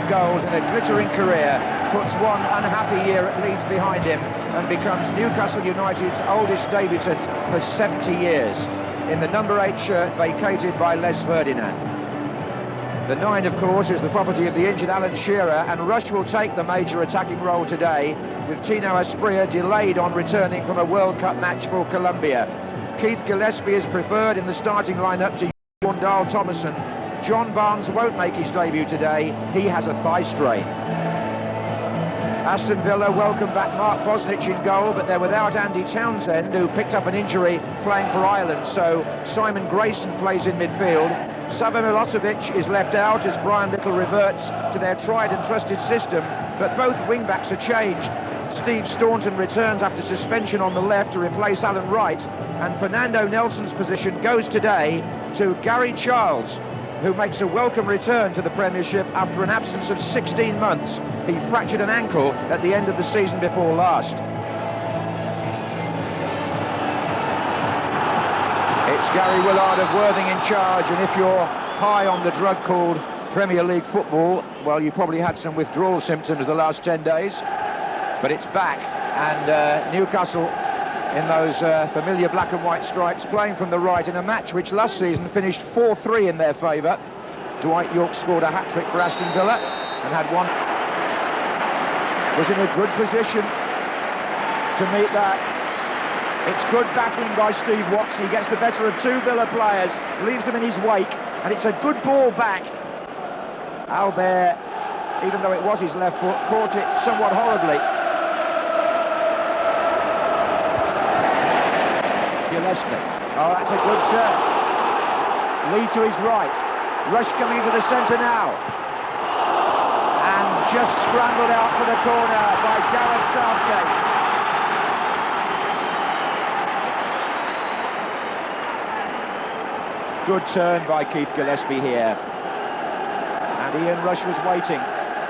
goals in a glittering career, puts one unhappy year at Leeds behind him and becomes Newcastle United's oldest debutant for 70 years in the number 8 shirt vacated by Les Ferdinand. The 9, of course, is the property of the injured Alan Shearer, and Rush will take the major attacking role today, with Tino Asprilla delayed on returning from a World Cup match for Colombia. Keith Gillespie is preferred in the starting lineup to Jorn Dahl Thomason. John Barnes won't make his debut today, he has a thigh strain. Aston Villa welcome back Mark Bosnich in goal, but they're without Andy Townsend, who picked up an injury playing for Ireland, so Simon Grayson plays in midfield. Sava Milosevic is left out as Brian Little reverts to their tried and trusted system, but both wing-backs are changed. Steve Staunton returns after suspension on the left to replace Alan Wright, and Fernando Nelson's position goes today to Gary Charles, who makes a welcome return to the Premiership after an absence of 16 months. He fractured an ankle at the end of the season before last. It's Gary Willard of Worthing in charge, and if you're high on the drug called Premier League football, well, you probably had some withdrawal symptoms the last 10 days, but it's back, and Newcastle in those familiar black and white stripes, playing from the right in a match which last season finished 4-3 in their favour. Dwight Yorke scored a hat-trick for Aston Villa and had one. Was in a good position to meet that. It's good battling by Steve Watson. He gets the better of 2 Villa players, leaves them in his wake, and it's a good ball back. Albert, even though it was his left foot, caught it somewhat horribly. Gillespie. Oh, that's a good turn. Lee to his right. Rush coming into the centre now. And just scrambled out for the corner by Gareth Southgate. Good turn by Keith Gillespie here. And Ian Rush was waiting,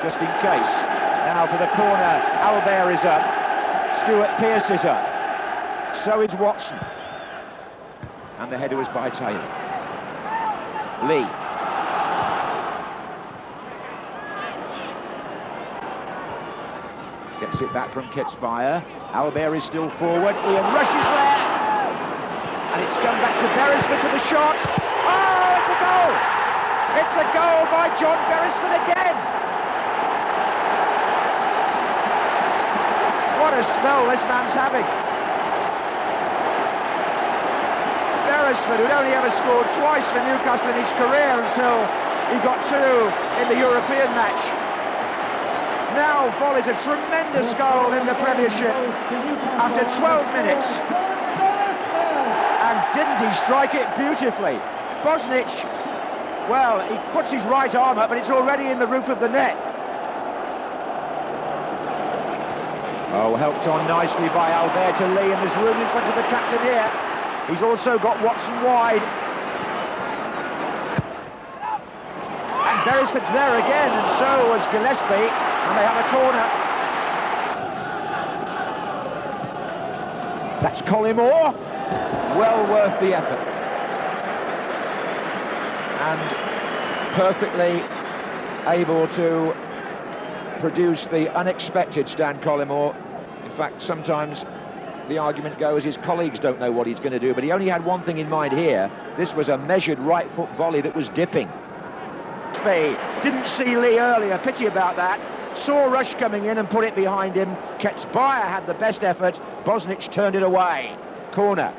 just in case. Now for the corner, Albert is up. Stuart Pearce is up. So is Watson. And the header was by Taylor. Lee. Gets it back from Kitspire. Albert is still forward. Ian Rush is there. And it's come back to Beresford for the shot. Oh, it's a goal! It's a goal by John Beresford again! What a spell this man's having. Beresford, who'd only ever scored twice for Newcastle in his career until he got 2 in the European match. Now volleys a tremendous goal in the Premiership after 12 minutes. And didn't he strike it beautifully? Bosnich, well, he puts his right arm up, but it's already in the roof of the net. Oh, helped on nicely by Albert to Lee, and there's room in front of the captain here. He's also got Watson wide. And Beresford's there again, and so was Gillespie, and they have a corner. That's Collymore. Well worth the effort. And perfectly able to produce the unexpected Stan Collymore. In fact, sometimes the argument goes his colleagues don't know what he's going to do, but he only had one thing in mind here. This was a measured right foot volley that was dipping. Didn't see Lee earlier, pity about that. Saw Rush coming in and put it behind him. Ketsbayer had the best effort. Bosnich turned it away. Corner.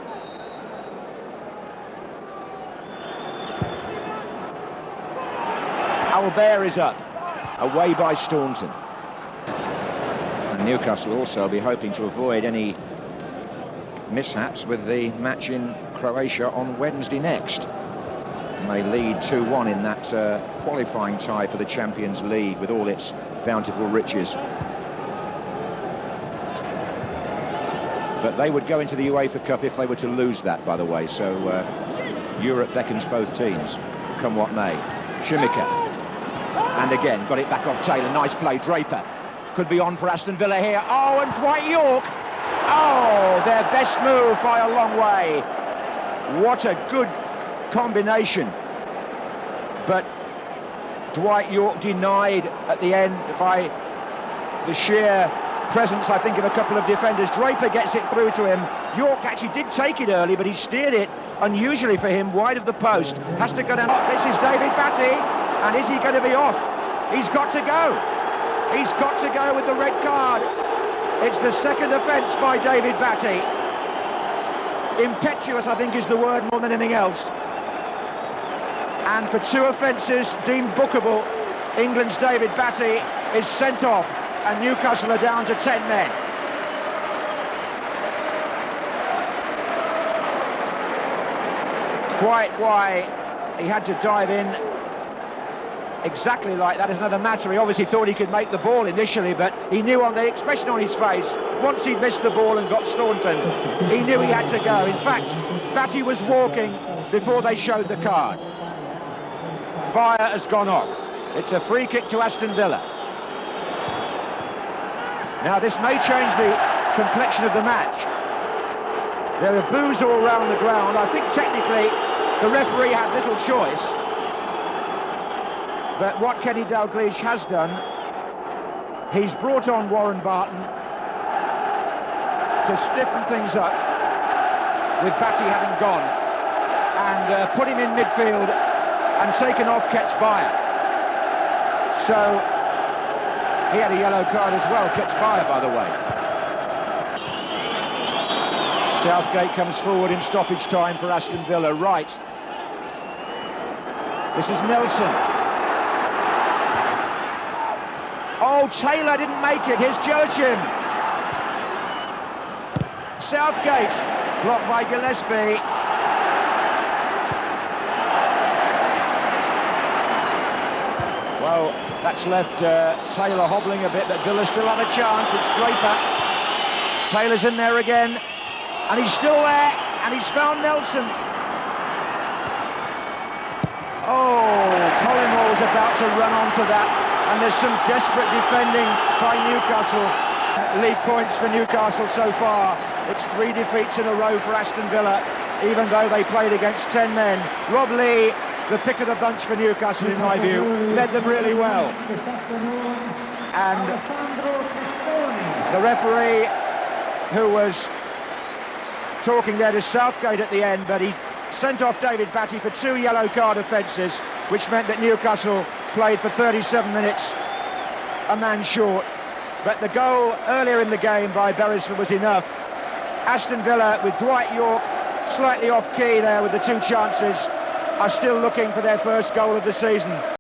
Albert is up, away by Staunton. And Newcastle also will be hoping to avoid any mishaps with the match in Croatia on Wednesday next. And they lead 2-1 in that qualifying tie for the Champions League with all its bountiful riches. But they would go into the UEFA Cup if they were to lose that, by the way, so Europe beckons both teams, come what may. Shimika. And again, got it back off Taylor. Nice play, Draper. Could be on for Aston Villa here. Oh, and Dwight Yorke. Oh, their best move by a long way. What a good combination. But Dwight Yorke denied at the end by the sheer presence, I think, of a couple of defenders. Draper gets it through to him. Yorke actually did take it early, but he steered it, unusually for him, wide of the post. Has to go down. This is David Batty, and is he going to be off? He's got to go. He's got to go with the red card. It's the second offence by David Batty. Impetuous, I think, is the word more than anything else. And for two offences deemed bookable, England's David Batty is sent off, and Newcastle are down to 10 men. Quite why he had to dive in exactly like that is another matter. He obviously thought he could make the ball initially, but he knew, on the expression on his face, once he'd missed the ball and got Staunton, he knew he had to go. In fact, Batty was walking before they showed the card. Fire has gone off. It's a free kick to Aston Villa. Now this may change the complexion of the match. There are boos all around the ground. I think technically the referee had little choice. But what Kenny Dalglish has done, he's brought on Warren Barton to stiffen things up, with Batty having gone, and put him in midfield and taken off Ketsbaia. So he had a yellow card as well, Ketsbaia, by the way. Southgate comes forward in stoppage time for Aston Villa. Right. This is Nelson. Oh, Taylor didn't make it. Here's Joachim. Southgate, blocked by Gillespie. Well, that's left Taylor hobbling a bit, but Villa still have a chance. It's Draper. Taylor's in there again, and he's still there, and he's found Nelson. Oh, Collimore's about to run onto that, and there's some desperate defending by Newcastle. League points for Newcastle so far. It's 3 defeats in a row for Aston Villa, even though they played against 10 men. Rob Lee, the pick of the bunch for Newcastle, in my view, led them really well. And the referee, who was talking there to Southgate at the end, but he sent off David Batty for 2 yellow card offences, which meant that Newcastle played for 37 minutes, a man short. But the goal earlier in the game by Beresford was enough. Aston Villa, with Dwight Yorke slightly off key there with the 2 chances, are still looking for their first goal of the season.